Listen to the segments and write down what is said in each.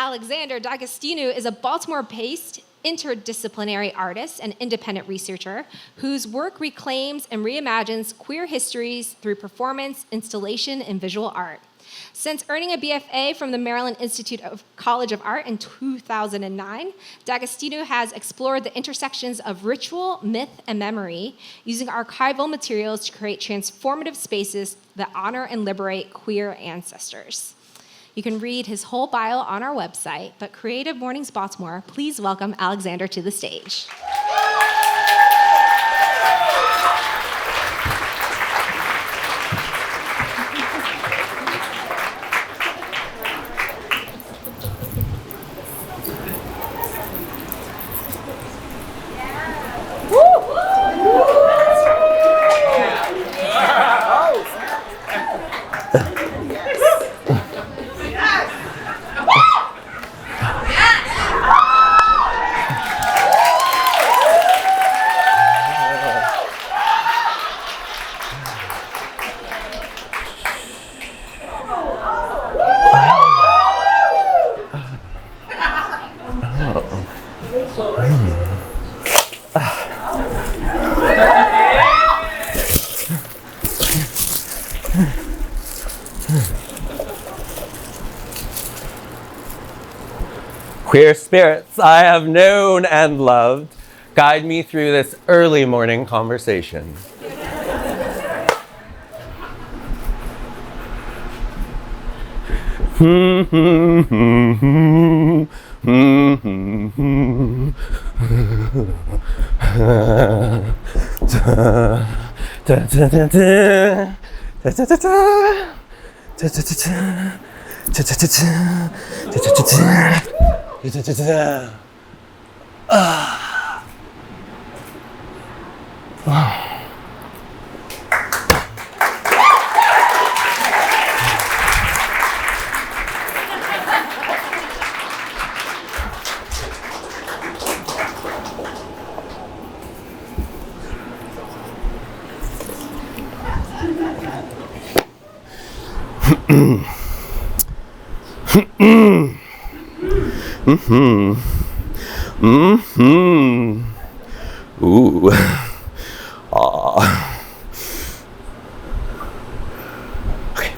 Alexander Agostino is a Baltimore-based interdisciplinary artist and independent researcher whose work reclaims and reimagines queer histories through performance, installation, and visual art. Since earning a BFA from the Maryland Institute of College of Art in 2009, D'Agostino has explored the intersections of ritual, myth, and memory, using archival materials to create transformative spaces that honor and liberate queer ancestors. You can read his whole bio on our website, but Creative Mornings Baltimore, please welcome Alexander to the stage. Queer spirits I have known and loved, guide me through this early morning conversation. Ooh. Okay.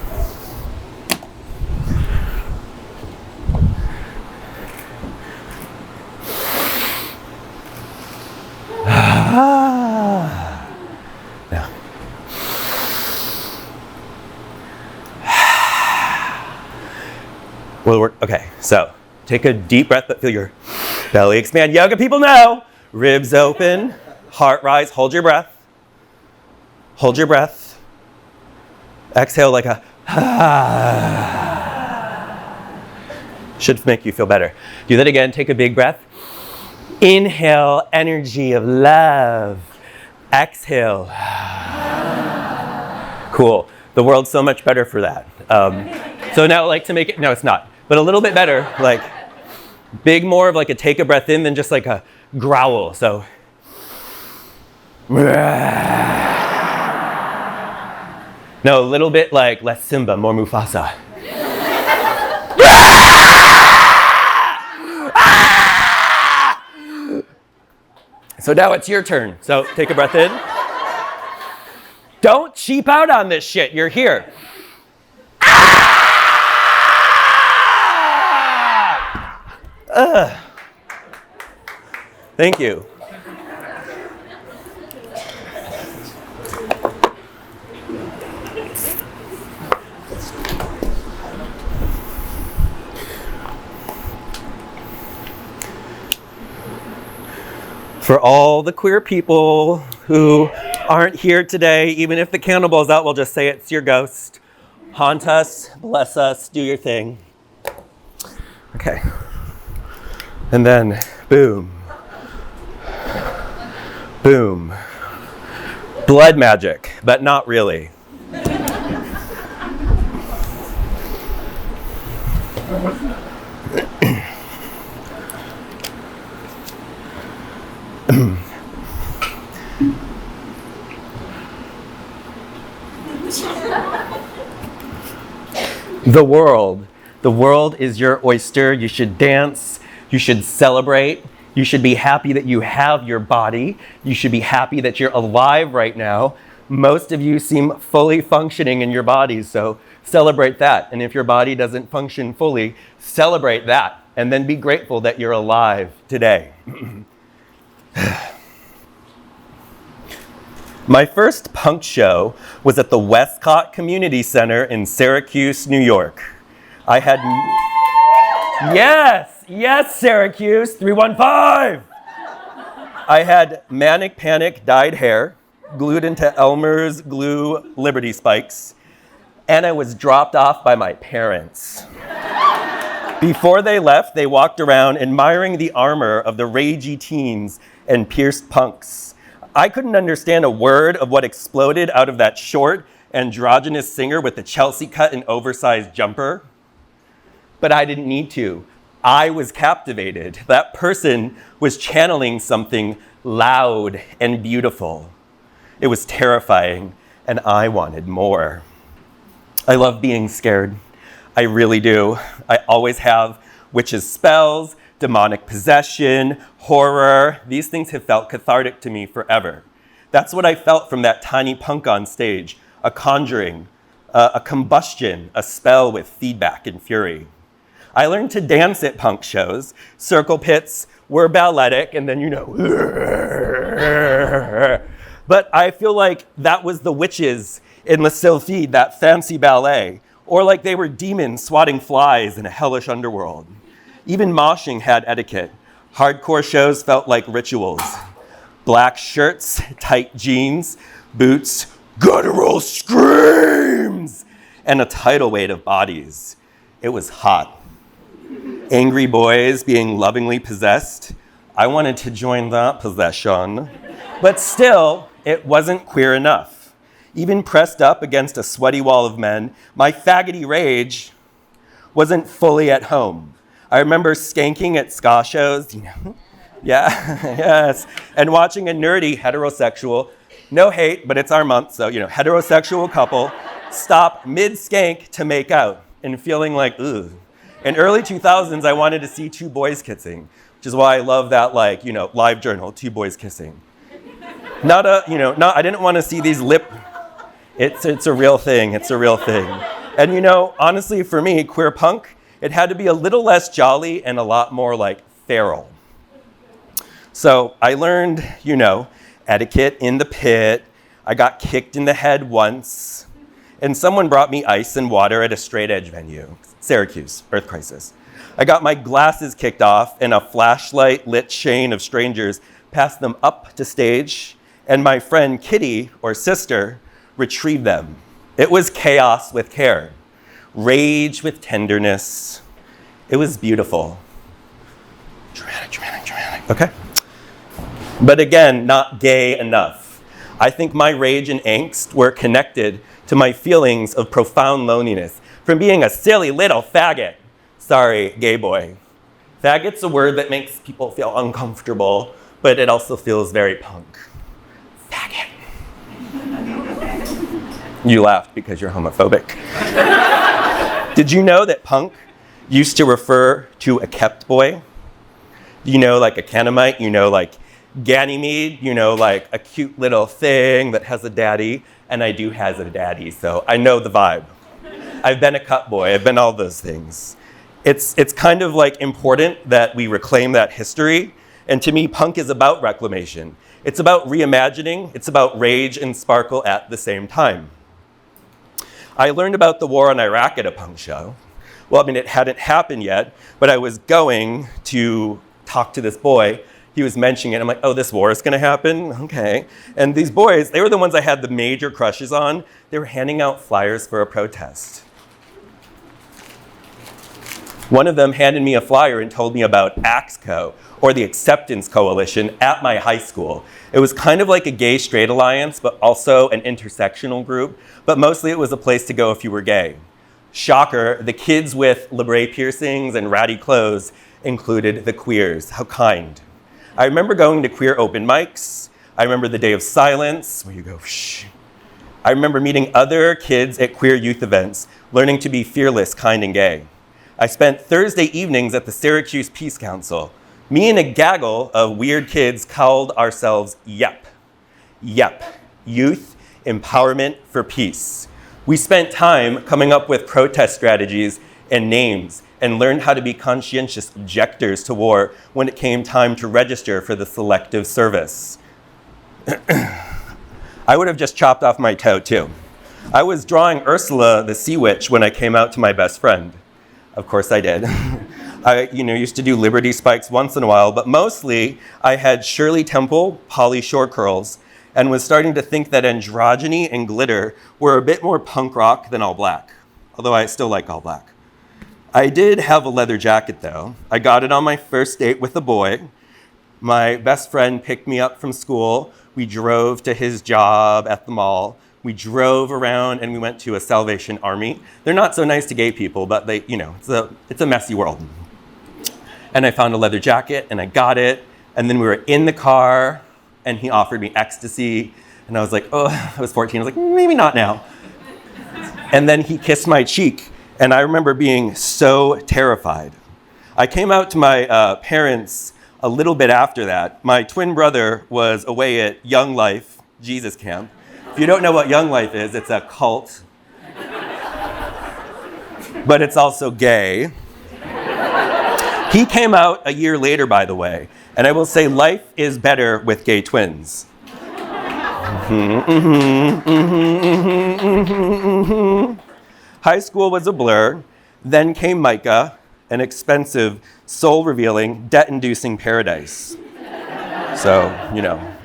Now. Will work. Okay, so take a deep breath, but feel your belly expand. Yoga people know. Ribs open, heart rise, hold your breath. Hold your breath. Exhale like a should make you feel better. Do that again, take a big breath. Inhale, energy of love. Exhale. Cool, the world's so much better for that. So now like to make it, no it's not, but a little bit better, like big more of like a take a breath in than just like a growl, so. No, a little bit like less Simba, more Mufasa. So now it's your turn, so take a breath in. Don't cheap out on this shit, you're here. Thank you. For all the queer people who aren't here today, even if the candleball's out, we'll just say it's your ghost. Haunt us, bless us, do your thing. Okay. And then, boom. Boom. Blood magic, but not really. The world The world is your oyster. You should dance. You should celebrate. You should be happy that you have your body. You should be happy that you're alive right now. Most of you seem fully functioning in your bodies, so celebrate that. And if your body doesn't function fully, celebrate that. And then be grateful that you're alive today. My first punk show was at the Westcott Community Center in Syracuse, New York. I had... Yes, Syracuse, 315! I had manic panic dyed hair, glued into Elmer's glue Liberty spikes, and I was dropped off by my parents. Before they left, they walked around admiring the armor of the ragey teens and pierced punks. I couldn't understand a word of what exploded out of that short, androgynous singer with the Chelsea cut and oversized jumper. But I didn't need to. I was captivated. That person was channeling something loud and beautiful. It was terrifying, and I wanted more. I love being scared. I really do. I always have. Witches' spells, demonic possession, horror. These things have felt cathartic to me forever. That's what I felt from that tiny punk on stage. A conjuring, a combustion, a spell with feedback and fury. I learned to dance at punk shows. Circle pits were balletic, and then, But I feel like that was the witches in Le Sylphide, that fancy ballet. Or like they were demons swatting flies in a hellish underworld. Even moshing had etiquette. Hardcore shows felt like rituals. Black shirts, tight jeans, boots, guttural screams, and a tidal weight of bodies. It was hot. Angry boys being lovingly possessed. I wanted to join that possession. But still, it wasn't queer enough. Even pressed up against a sweaty wall of men, my faggoty rage wasn't fully at home. I remember skanking at ska shows, yes, and watching a nerdy heterosexual, no hate, but it's our month, so, heterosexual couple stop mid-skank to make out and feeling like, ugh. In early 2000s, I wanted to see two boys kissing, which is why I love that, live journal, two boys kissing. I didn't want to see these It's a real thing. It's a real thing. And honestly, for me, queer punk, it had to be a little less jolly and a lot more feral. So I learned, etiquette in the pit. I got kicked in the head once. And someone brought me ice and water at a straight edge venue, Syracuse, Earth Crisis. I got my glasses kicked off and a flashlight lit chain of strangers passed them up to stage. And my friend Kitty, or sister, retrieve them. It was chaos with care, rage with tenderness. It was beautiful. Dramatic. Okay. But again, not gay enough. I think my rage and angst were connected to my feelings of profound loneliness from being a silly little faggot. Sorry, gay boy. Faggot's a word that makes people feel uncomfortable, but it also feels very punk. Faggot. You laughed because you're homophobic. Did you know that punk used to refer to a kept boy? Like a Canaanite, Ganymede, a cute little thing that has a daddy, and I do has a daddy, so I know the vibe. I've been a cut boy, I've been all those things. It's kind of important that we reclaim that history, and to me, punk is about reclamation. It's about reimagining, it's about rage and sparkle at the same time. I learned about the war in Iraq at a punk show. Well, it hadn't happened yet, but I was going to talk to this boy. He was mentioning it. I'm like, oh, this war is going to happen? Okay. And these boys, they were the ones I had the major crushes on. They were handing out flyers for a protest. One of them handed me a flyer and told me about AXCO, or the Acceptance Coalition, at my high school. It was kind of like a gay-straight alliance, but also an intersectional group. But mostly it was a place to go if you were gay. Shocker, the kids with labrae piercings and ratty clothes included the queers. How kind. I remember going to queer open mics. I remember the day of silence, where you go, shh. I remember meeting other kids at queer youth events, learning to be fearless, kind, and gay. I spent Thursday evenings at the Syracuse Peace Council. Me and a gaggle of weird kids called ourselves YEP. YEP, Youth Empowerment for Peace. We spent time coming up with protest strategies and names and learned how to be conscientious objectors to war when it came time to register for the selective service. I would have just chopped off my toe too. I was drawing Ursula the Sea Witch when I came out to my best friend. Of course I did. I used to do Liberty Spikes once in a while, but mostly I had Shirley Temple Polly Shore curls and was starting to think that androgyny and glitter were a bit more punk rock than all black, although I still like all black. I did have a leather jacket though. I got it on my first date with a boy. My best friend picked me up from school. We drove to his job at the mall. We drove around and we went to a Salvation Army. They're not so nice to gay people, but they, it's a messy world. And I found a leather jacket and I got it. And then we were in the car and he offered me ecstasy. And I was like, oh, I was 14. I was like, maybe not now. And then he kissed my cheek. And I remember being so terrified. I came out to my parents a little bit after that. My twin brother was away at Young Life Jesus Camp. If you don't know what Young Life is, it's a cult. But it's also gay. He came out a year later, by the way. And I will say life is better with gay twins. High school was a blur. Then came Micah, an expensive, soul-revealing, debt-inducing paradise. So,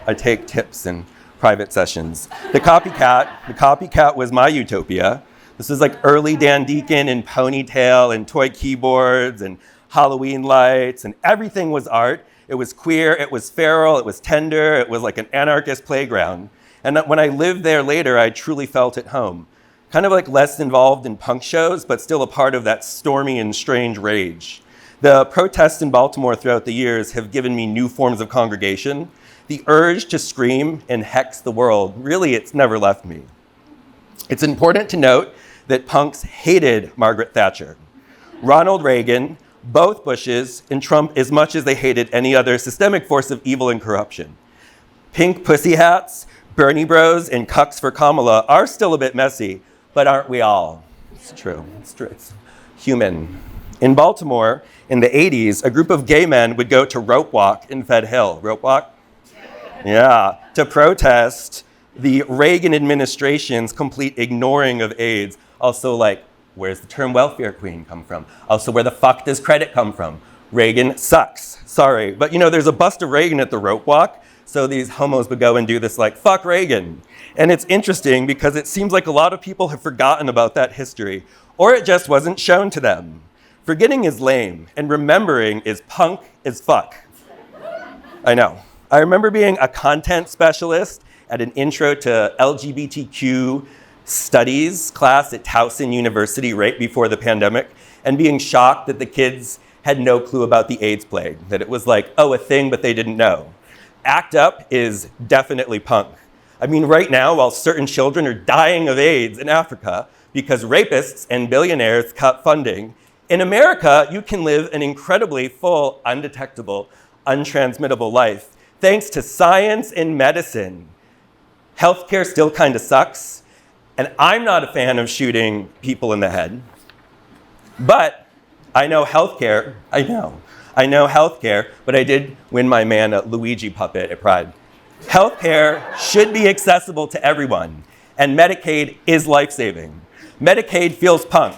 I take tips in private sessions. The copycat was my utopia. This was like early Dan Deacon in ponytail and toy keyboards and Halloween lights, and everything was art. It was queer, it was feral, it was tender, it was like an anarchist playground. And when I lived there later, I truly felt at home. Kind of like less involved in punk shows, but still a part of that stormy and strange rage. The protests in Baltimore throughout the years have given me new forms of congregation. The urge to scream and hex the world, really, it's never left me. It's important to note that punks hated Margaret Thatcher, Ronald Reagan, both Bushes, and Trump as much as they hated any other systemic force of evil and corruption. Pink pussy hats, Bernie bros, and cucks for Kamala are still a bit messy, but aren't we all? It's true. It's human. In Baltimore, in the 80s, a group of gay men would go to Rope Walk in Fed Hill. Rope Walk? Yeah, to protest the Reagan administration's complete ignoring of AIDS. Also, where's the term welfare queen come from? Also, where the fuck does credit come from? Reagan sucks. Sorry. But there's a bust of Reagan at the Rope Walk. So these homos would go and do this fuck Reagan. And it's interesting because it seems like a lot of people have forgotten about that history, or it just wasn't shown to them. Forgetting is lame, and remembering is punk as fuck. I know. I remember being a content specialist at an intro to LGBTQ studies class at Towson University right before the pandemic, and being shocked that the kids had no clue about the AIDS plague, that it was a thing, but they didn't know. ACT UP is definitely punk. I mean, right now, while certain children are dying of AIDS in Africa because rapists and billionaires cut funding, in America, you can live an incredibly full, undetectable, untransmittable life thanks to science and medicine. Healthcare still kind of sucks, and I'm not a fan of shooting people in the head. But I know healthcare. I know healthcare, but I did win my man a Luigi puppet at Pride. Healthcare should be accessible to everyone, and Medicaid is life-saving. Medicaid feels punk.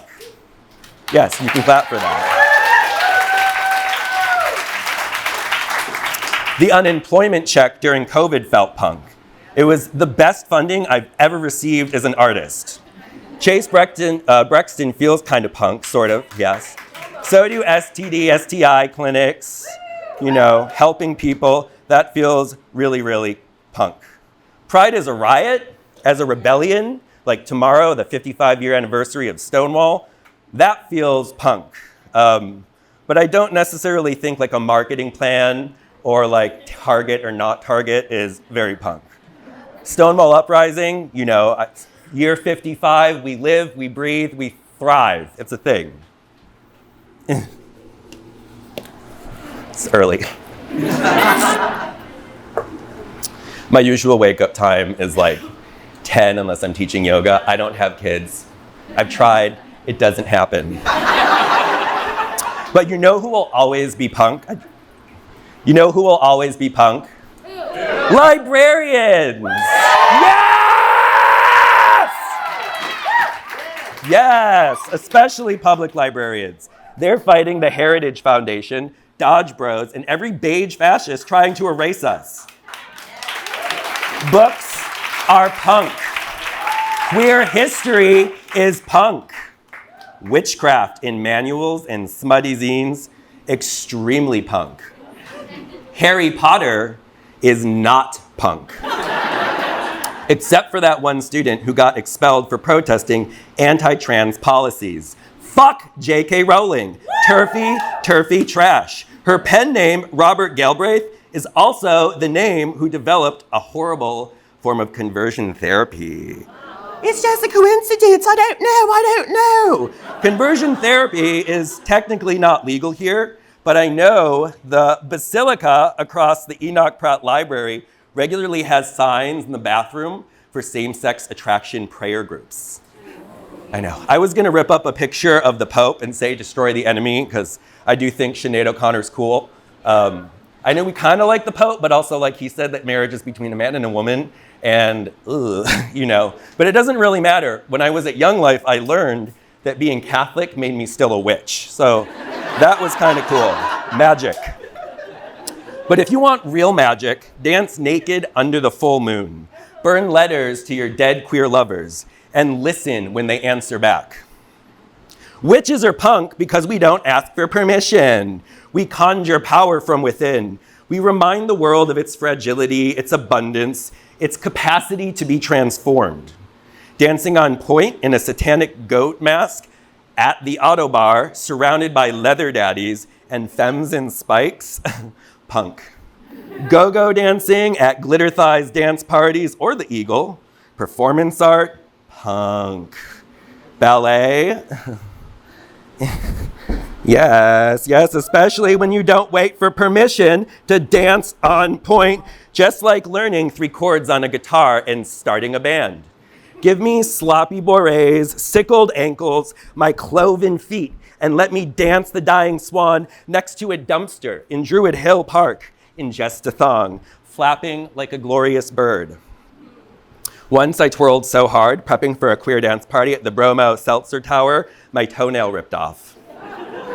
Yes, you can clap for that. The unemployment check during COVID felt punk. It was the best funding I've ever received as an artist. Chase Brexton feels kind of punk, sort of, yes. So do STD, STI clinics, helping people. That feels really, really punk. Pride is a riot, as a rebellion, like tomorrow, the 55-year anniversary of Stonewall. That feels punk. But I don't necessarily think a marketing plan or Target or not Target is very punk. Stonewall Uprising, year 55, we live, we breathe, we thrive. It's a thing. It's early. My usual wake-up time is like 10 unless I'm teaching yoga. I don't have kids. I've tried. It doesn't happen. But you know who will always be punk? You know who will always be punk? Librarians! Yes! Yes, especially public librarians. They're fighting the Heritage Foundation, Dodge Bros, and every beige fascist trying to erase us. Books are punk. Queer history is punk. Witchcraft in manuals and smutty zines, extremely punk. Harry Potter is not punk. Except for that one student who got expelled for protesting anti-trans policies. Fuck J.K. Rowling. Turfy trash. Her pen name, Robert Galbraith, is also the name who developed a horrible form of conversion therapy. It's just a coincidence, I don't know. Conversion therapy is technically not legal here, but I know the Basilica across the Enoch Pratt Library regularly has signs in the bathroom for same-sex attraction prayer groups. I know. I was gonna rip up a picture of the Pope and say destroy the enemy, because I do think Sinead O'Connor's cool. I know we kind of like the Pope, but also like he said that marriage is between a man and a woman, and you know. But it doesn't really matter. When I was at Young Life, I learned that being Catholic made me still a witch. So that was kind of cool. Magic. But if you want real magic, dance naked under the full moon. Burn letters to your dead queer lovers and listen when they answer back. Witches are punk because we don't ask for permission. We conjure power from within. We remind the world of its fragility, its abundance, its capacity to be transformed. Dancing on point in a satanic goat mask at the Ottobar, surrounded by leather daddies and femmes in spikes, punk. Go-go dancing at Glitter Thighs dance parties or the Eagle, performance art, punk. Ballet, yes, especially when you don't wait for permission to dance on point, just like learning 3 chords on a guitar and starting a band. Give me sloppy bourrées, sickled ankles, my cloven feet, and let me dance the dying swan next to a dumpster in Druid Hill Park in just a thong, flapping like a glorious bird. Once I twirled so hard, prepping for a queer dance party at the Bromo Seltzer Tower, my toenail ripped off.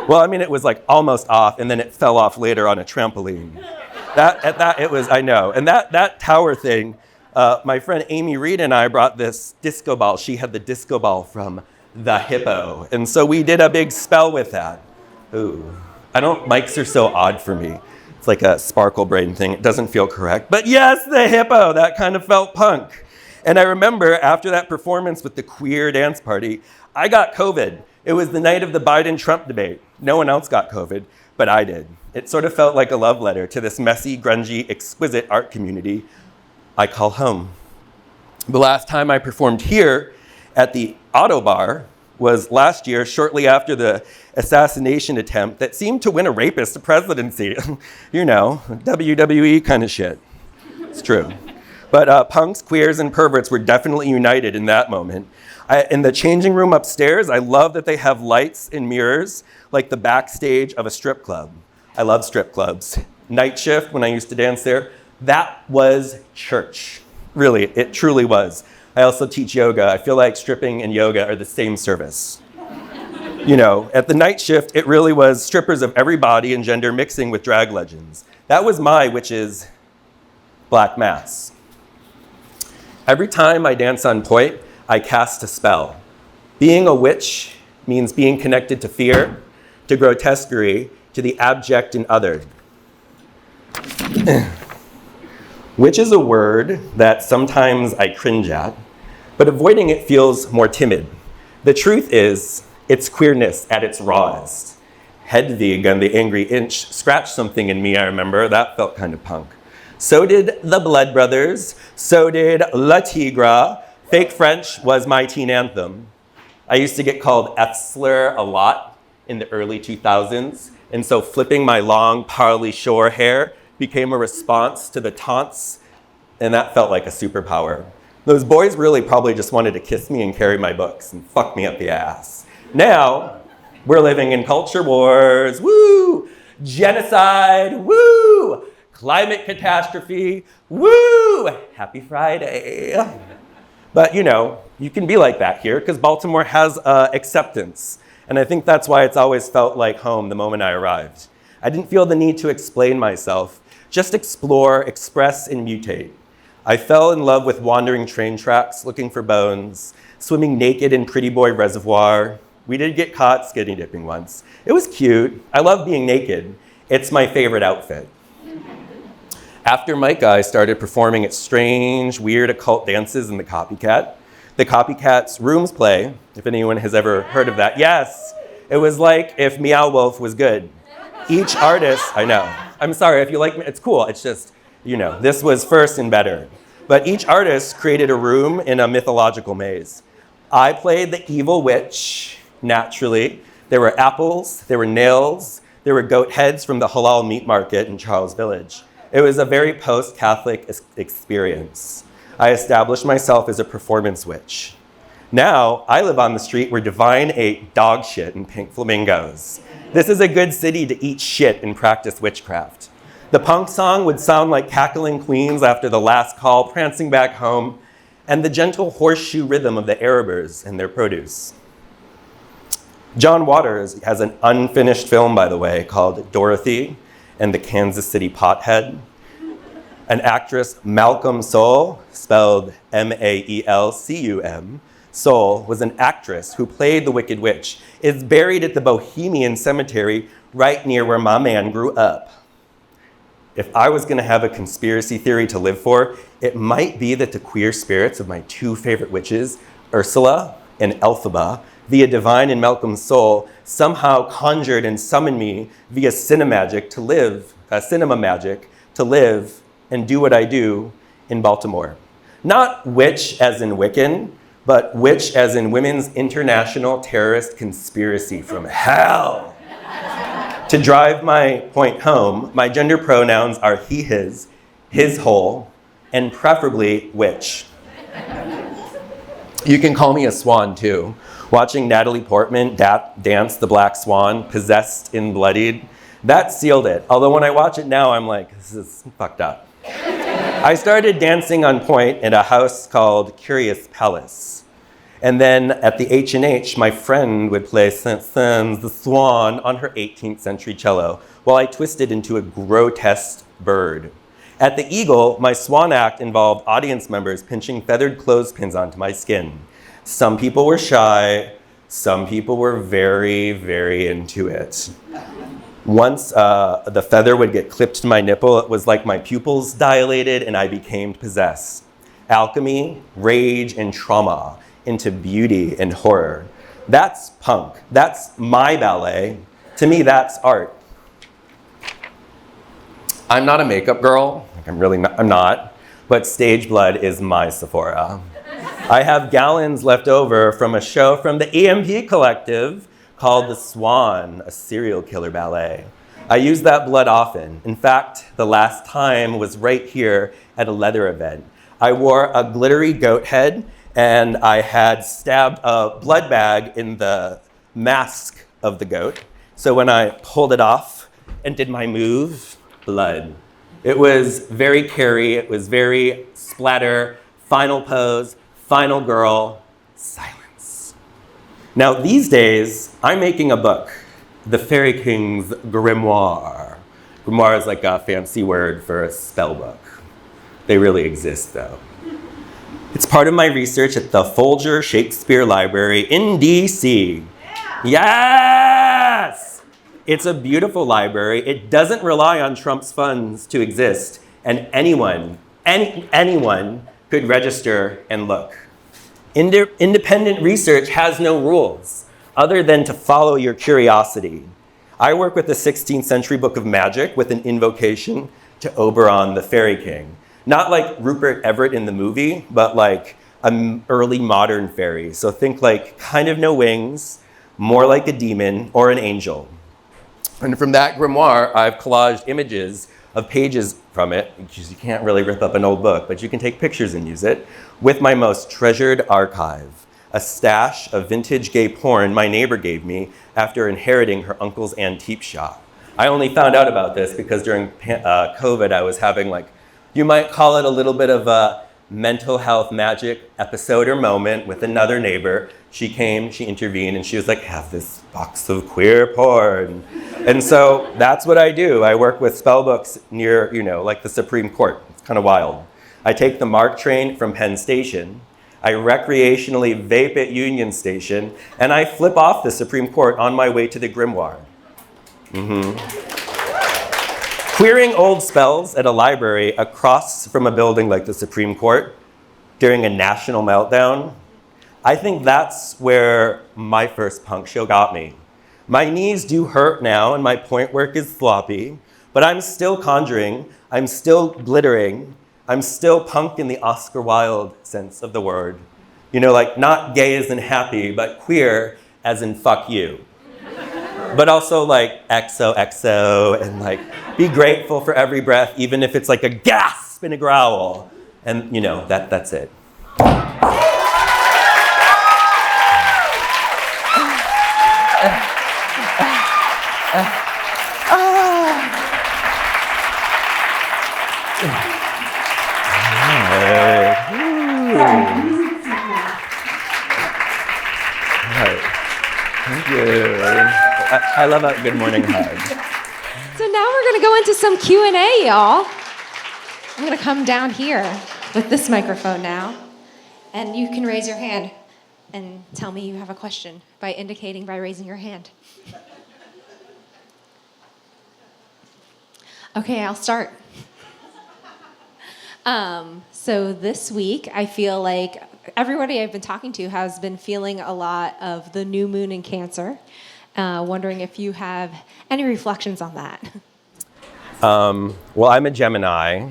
Well, I mean, it was like almost off, and then it fell off later on a trampoline. I know. And that tower thing, my friend Amy Reed and I brought this disco ball. She had the disco ball from the Hippo. And so we did a big spell with that. Ooh, mics are so odd for me. It's like a sparkle brain thing. It doesn't feel correct. But yes, the Hippo, that kind of felt punk. And I remember after that performance with the queer dance party, I got COVID. It was the night of the Biden-Trump debate. No one else got COVID, but I did. It sort of felt like a love letter to this messy, grungy, exquisite art community I call home. The last time I performed here at the Ottobar was last year, shortly after the assassination attempt that seemed to win a rapist a presidency. You know, WWE kind of shit. It's true. But punks, queers, and perverts were definitely united in that moment. In the changing room upstairs, I love that they have lights and mirrors like the backstage of a strip club. I love strip clubs. Night shift, when I used to dance there, that was church. Really, it truly was. I also teach yoga. I feel like stripping and yoga are the same service. You know, at the night shift, it really was strippers of every body and gender mixing with drag legends. That was my witch's black mass. Every time I dance on point, I cast a spell. Being a witch means being connected to fear, to grotesquerie, to the abject and other. Witch is a word that sometimes I cringe at, but avoiding it feels more timid. The truth is, it's queerness at its rawest. Hedwig and the Angry Inch scratched something in me, I remember. That felt kind of punk. So did the Blood Brothers. So did La Tigre. Fake French was my teen anthem. I used to get called F-slur a lot in the early 2000s. And so flipping my long Pauly Shore hair became a response to the taunts, and that felt like a superpower. Those boys really probably just wanted to kiss me and carry my books and fuck me up the ass. Now, we're living in culture wars, woo! Genocide, woo! Climate catastrophe, woo! Happy Friday. But you can be like that here because Baltimore has acceptance. And I think that's why it's always felt like home the moment I arrived. I didn't feel the need to explain myself, just explore, express, and mutate. I fell in love with wandering train tracks, looking for bones, swimming naked in Pretty Boy Reservoir. We did get caught skinny dipping once. It was cute. I love being naked. It's my favorite outfit. After Micah, I started performing at strange, weird occult dances in the Copycat. The Copycat's Rooms play, if anyone has ever heard of that. Yes, it was like if Meow Wolf was good. Each artist, I know. I'm sorry, if you like me, it's cool. It's just, this was first and better. But each artist created a room in a mythological maze. I played the evil witch, naturally. There were apples, there were nails, there were goat heads from the halal meat market in Charles Village. It was a very post-Catholic experience. I established myself as a performance witch. Now, I live on the street where Divine ate dog shit and pink flamingos. This is a good city to eat shit and practice witchcraft. The punk song would sound like cackling queens after the last call, prancing back home, and the gentle horseshoe rhythm of the Arabers and their produce. John Waters has an unfinished film, by the way, called Dorothy and the Kansas City Pothead. An actress, Malcolm Soul, spelled M-A-E-L-C-U-M, Soul, was an actress who played the Wicked Witch, is buried at the Bohemian Cemetery right near where my man grew up. If I was gonna have a conspiracy theory to live for, it might be that the queer spirits of my two favorite witches, Ursula and Elphaba, via Divine and Malcolm Soul, somehow conjured and summoned me via cinema magic to live and do what I do in Baltimore. Not witch as in Wiccan, but witch as in Women's International Terrorist Conspiracy from hell. To drive my point home, my gender pronouns are he, his, whole, and preferably witch. You can call me a swan too. Watching Natalie Portman dance the Black Swan, possessed and bloodied, that sealed it. Although when I watch it now, I'm like, this is fucked up. I started dancing on point at a house called Curious Palace. And then at the H&H, my friend would play Saint-Saëns the Swan on her 18th century cello, while I twisted into a grotesque bird. At the Eagle, my swan act involved audience members pinching feathered clothespins onto my skin. Some people were shy, some people were very, very into it. Once the feather would get clipped to my nipple, it was like my pupils dilated and I became possessed. Alchemy, rage, and trauma into beauty and horror. That's punk. That's my ballet. To me, that's art. I'm not a makeup girl. I'm not. But stage blood is my Sephora. I have gallons left over from a show from the EMP Collective called The Swan, a serial killer ballet. I use that blood often. In fact, the last time was right here at a leather event. I wore a glittery goat head and I had stabbed a blood bag in the mask of the goat. So when I pulled it off and did my move, blood. It was very Carrie, it was very splatter, final pose, final girl, silence. Now these days, I'm making a book, The Fairy King's Grimoire. Grimoire is like a fancy word for a spell book. They really exist though. It's part of my research at the Folger Shakespeare Library in DC. Yes! It's a beautiful library. It doesn't rely on Trump's funds to exist, and anyone could register and look. Independent research has no rules other than to follow your curiosity. I work with the 16th century book of magic with an invocation to Oberon, the Fairy King. Not like Rupert Everett in the movie, but like an early modern fairy. So think like kind of no wings, more like a demon or an angel. And from that grimoire, I've collaged images of pages from it, because you can't really rip up an old book, but you can take pictures and use it, with my most treasured archive, a stash of vintage gay porn my neighbor gave me after inheriting her uncle's antique shop. I only found out about this because during COVID, I was having you might call it a little bit of a mental health magic episode or moment with another neighbor. She came, she intervened, and she was like, have this box of queer porn. And so that's what I do. I work with spell books near, the Supreme Court. It's kind of wild. I take the MARC train from Penn Station. I recreationally vape at Union Station, and I flip off the Supreme Court on my way to the grimoire. Queering old spells at a library across from a building like the Supreme Court during a national meltdown, I think that's where my first punk show got me. My knees do hurt now and my point work is sloppy, but I'm still conjuring, I'm still glittering, I'm still punk in the Oscar Wilde sense of the word. Not gay as in happy, but queer as in fuck you. But also XOXO and be grateful for every breath, even if it's a gasp and a growl. And that's it. Thank you. I love a good morning hug. So now we're going to go into some Q&A, y'all. I'm going to come down here with this microphone now, and you can raise your hand and tell me you have a question by raising your hand. Okay, I'll start. So this week, I feel like everybody I've been talking to has been feeling a lot of the new moon in Cancer. Wondering if you have any reflections on that. Well, I'm a Gemini.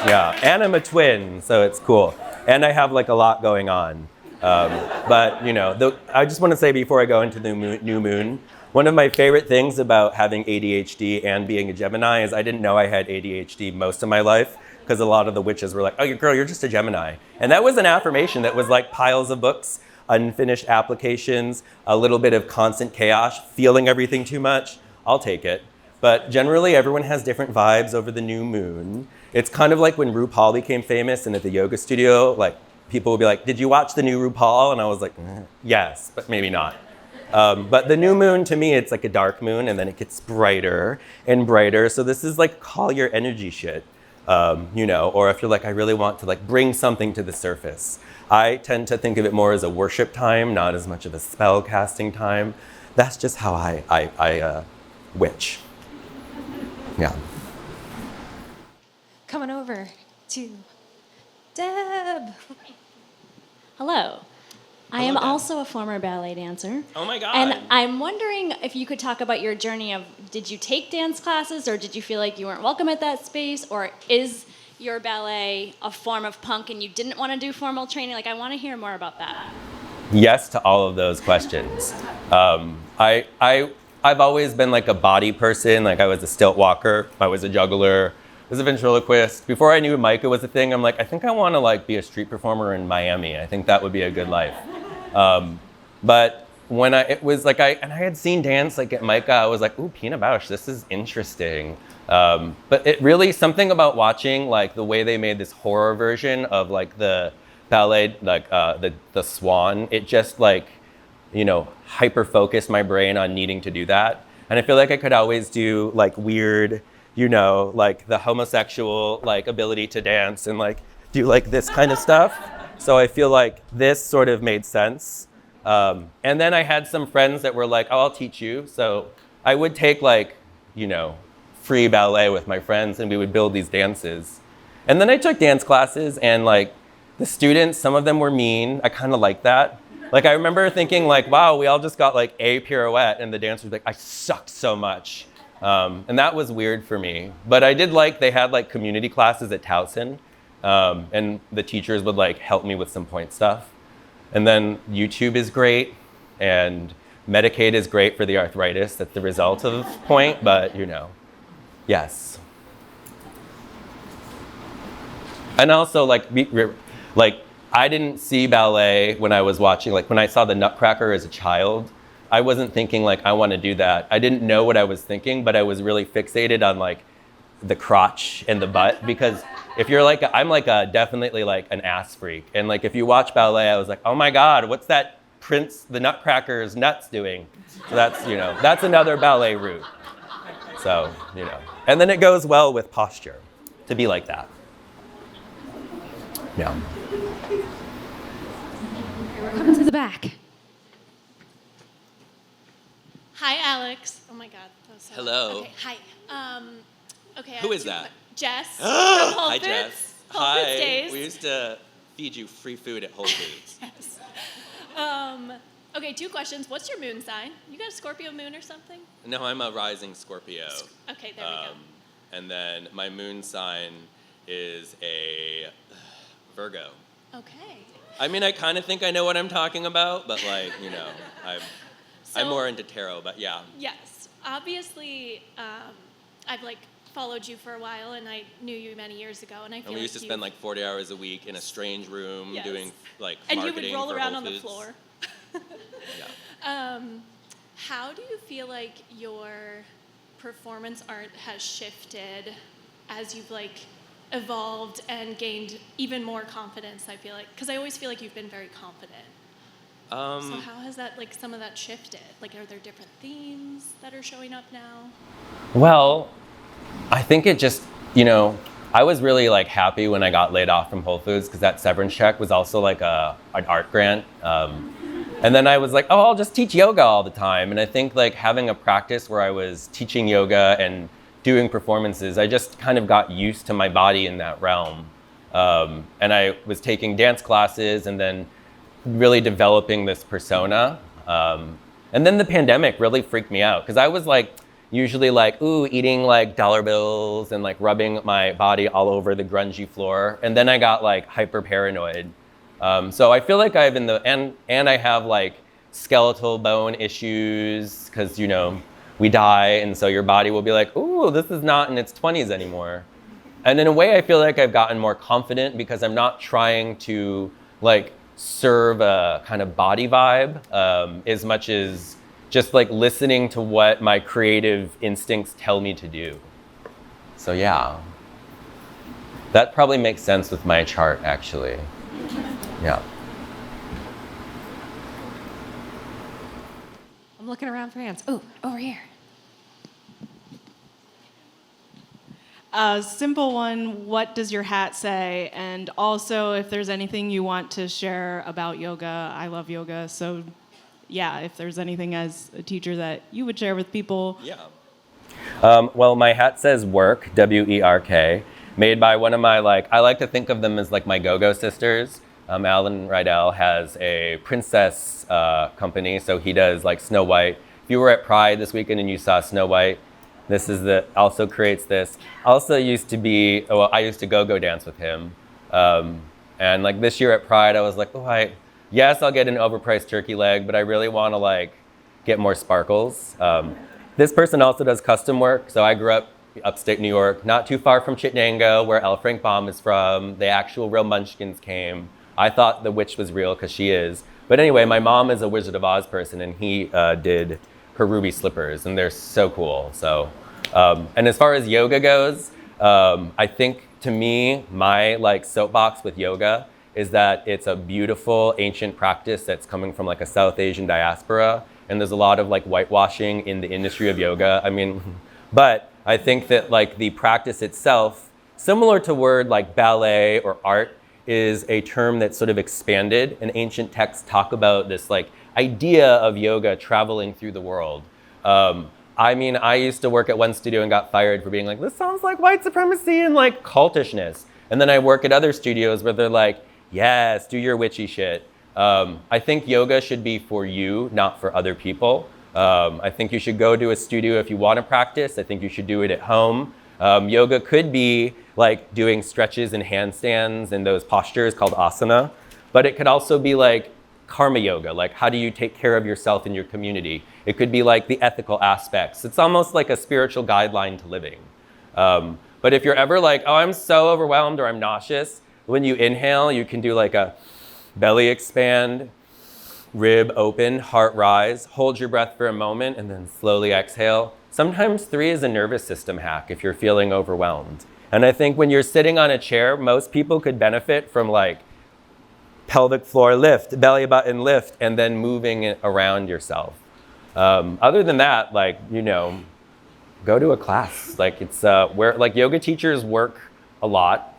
Yeah, and I'm a twin, so it's cool. And I have a lot going on. But I just want to say before I go into the new moon, one of my favorite things about having ADHD and being a Gemini is I didn't know I had ADHD most of my life, because a lot of the witches were like, oh, girl, you're just a Gemini. And that was an affirmation that was piles of books, unfinished applications, a little bit of constant chaos, feeling everything too much. I'll take it. But generally, everyone has different vibes over the new moon. It's kind of like when RuPaul became famous and at the yoga studio, people would be like, did you watch the new RuPaul? And I was like, yes, but maybe not. But the new moon, to me, it's like a dark moon, and then it gets brighter and brighter. So this is call your energy shit, or if you're I really want to bring something to the surface. I tend to think of it more as a worship time, not as much of a spell casting time. That's just how I witch. Yeah. Coming over to Deb. Hello. I am also a former ballet dancer. Oh my God. And I'm wondering if you could talk about your journey of, did you take dance classes, or did you feel like you weren't welcome at that space, or is your ballet a form of punk and you didn't want to do formal training? I want to hear more about that. Yes to all of those questions. I've always been a body person. I was a stilt walker, I was a juggler, I was a ventriloquist. Before I knew Micah was a thing, I'm I think I want to be a street performer in Miami. I think that would be a good life. But when I had seen dance at Micah, I was ooh, Pina Bausch, this is interesting. But it really, something about watching the way they made this horror version of the ballet, the Swan, it just hyper focused my brain on needing to do that. And I feel I could always do weird, the homosexual ability to dance and do this kind of stuff. So I feel this sort of made sense. And then I had some friends that were oh, I'll teach you. So I would take free ballet with my friends, and we would build these dances. And then I took dance classes, and the students, some of them were mean. I kind of liked that. I remember thinking wow, we all just got a pirouette, and the dancer was I sucked so much. And that was weird for me. But I did they had community classes at Towson, and the teachers would help me with some point stuff. And then YouTube is great, and Medicaid is great for the arthritis that's the result of point, but yes. And also like I didn't see ballet when I was watching, like when I saw the Nutcracker as a child, I wasn't thinking like I want to do that. I didn't know what I was thinking, but I was really fixated on like the crotch and the butt, because if you're like, I'm like definitely like an ass freak. And like if you watch ballet, I was like, oh my God, what's that Prince the Nutcracker's nuts doing? So that's, that's another ballet route. So, and then it goes well with posture to be like that. Yeah. We're coming to the back. Hi, Alex. Oh my God. That was so Hello. Okay, hi. Okay. Who is that? Jess. From Whole Hi, Foods. Jess. Whole Foods Hi. Days. We used to feed you free food at Whole Foods. Yes. Okay, 2 questions. What's your moon sign? You got a Scorpio moon or something? No, I'm a rising Scorpio. Okay, there we go. And then my moon sign is a Virgo. Okay. I mean, I kind of think I know what I'm talking about, but like, I'm So- more into tarot, but yeah. Yes. Obviously, I've like followed you for a while, and I knew you many years ago, and I feel And we used to like spend like 40 hours a week in a strange room Yes. doing like and you marketing would roll for around Whole on the Foods. floor. Yeah. How do you feel like your performance art has shifted as you've like evolved and gained even more confidence? I feel like, because I always feel like you've been very confident. So how has that, like, some of that shifted? Like, are there different themes that are showing up now? Well, I think it just, I was really like happy when I got laid off from Whole Foods, because that severance check was also like an art grant. And then I was like, oh, I'll just teach yoga all the time. And I think like having a practice where I was teaching yoga and doing performances, I just kind of got used to my body in that realm. And I was taking dance classes and then really developing this persona. And then the pandemic really freaked me out, because I was like, usually like, eating like dollar bills and like rubbing my body all over the grungy floor. And then I got like hyper paranoid. So I feel like I've and I have like skeletal bone issues, because, we die. And so your body will be like, ooh, this is not in its 20s anymore. And in a way, I feel like I've gotten more confident, because I'm not trying to like serve a kind of body vibe as much as just like listening to what my creative instincts tell me to do. So yeah, that probably makes sense with my chart, actually. Yeah. I'm looking around for hands. Oh, over here. A simple one, what does your hat say? And also, if there's anything you want to share about yoga, I love yoga. So yeah, if there's anything as a teacher that you would share with people. Yeah. Well, my hat says work, W-E-R-K, made by one of my, I like to think of them as like my go-go sisters. Alan Rydell has a princess company, so he does like Snow White. If you were at Pride this weekend and you saw Snow White, this is also creates this. Also used to be, I used to go dance with him. And like this year at Pride, I was like, yes, I'll get an overpriced turkey leg, but I really want to like get more sparkles. This person also does custom work. So I grew up upstate New York, not too far from Chittenango, where L. Frank Baum is from. The actual real Munchkins came. I thought the witch was real, because she is. But anyway, my mom is a Wizard of Oz person, and he did her ruby slippers, and they're so cool. So, and as far as yoga goes, I think to me, my like soapbox with yoga is that it's a beautiful ancient practice that's coming from like a South Asian diaspora, and there's a lot of like whitewashing in the industry of yoga. I mean, but I think that like the practice itself, similar to word like ballet or art, is a term that's sort of expanded, and ancient texts talk about this like idea of yoga traveling through the world. I mean, I used to work at one studio and got fired for being like, this sounds like white supremacy and like cultishness. And then I work at other studios where they're like, yes, do your witchy shit. I think yoga should be for you, not for other people. I think you should go to a studio if you want to practice. I think you should do it at home. Yoga could be like doing stretches and handstands and those postures called asana, but it could also be like karma yoga, like how do you take care of yourself and your community. It could be like the ethical aspects. It's almost like a spiritual guideline to living. But if you're ever like, oh, I'm so overwhelmed or I'm nauseous, when you inhale, you can do like a belly expand, rib open, heart rise, hold your breath for a moment, and then slowly exhale. Sometimes 3 is a nervous system hack if you're feeling overwhelmed. And I think when you're sitting on a chair, most people could benefit from like pelvic floor lift, belly button lift, and then moving it around yourself. Other than that, like, you know, go to a class. Like it's where like yoga teachers work a lot.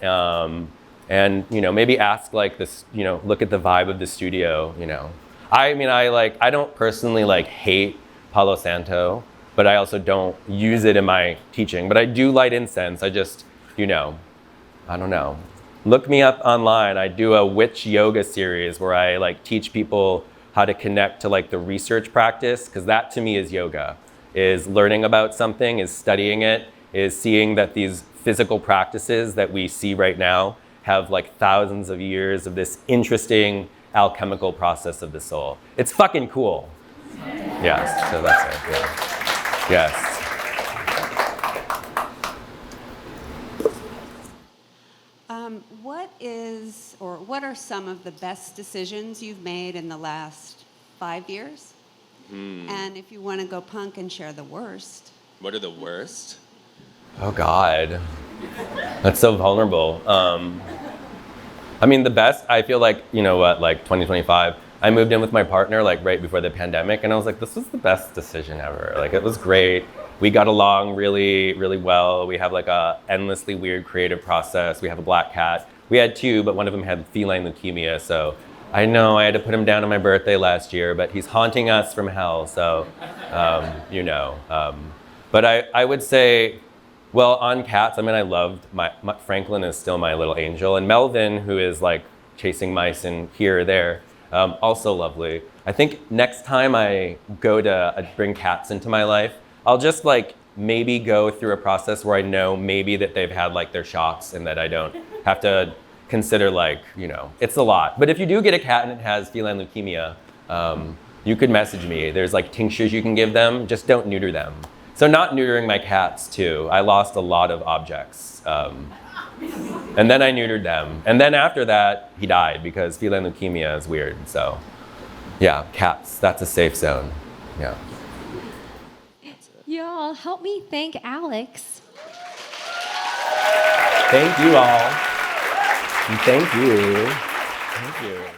And, you know, maybe ask like this, you know, look at the vibe of the studio, you know. I mean, I don't personally like hate Palo Santo, but I also don't use it in my teaching. But I do light incense. I just, you know, I don't know. Look me up online. I do a witch yoga series where I like teach people how to connect to like the research practice, because that to me is yoga, is learning about something, is studying it, is seeing that these physical practices that we see right now have like thousands of years of this interesting alchemical process of the soul. It's fucking cool. Yes, so that's it. Yeah. Yes. What are some of the best decisions you've made in the last 5 years? And if you want to go punk and share the worst. What are the worst? Oh God, that's so vulnerable. I mean, the best, I feel like, you know what, like 2025, I moved in with my partner like right before the pandemic, and I was like, this was the best decision ever. Like it was great. We got along really, really well. We have like a endlessly weird creative process. We have a black cat. We had 2, but one of them had feline leukemia. So I know I had to put him down on my birthday last year, but he's haunting us from hell. So, you know, but I would say, well, on cats, I mean, I loved my Franklin is still my little angel, and Melvin, who is like chasing mice and here or there, also lovely. I think next time I go to bring cats into my life, I'll just like maybe go through a process where I know maybe that they've had like their shots and that I don't have to consider like, you know, it's a lot. But if you do get a cat and it has feline leukemia, you could message me. There's like tinctures you can give them, just don't neuter them. So not neutering my cats too. I lost a lot of objects. And then I neutered them. And then after that, he died because feline leukemia is weird. So yeah, cats, that's a safe zone. Yeah. Y'all, help me thank Alex. Thank you all. Thank you. Thank you.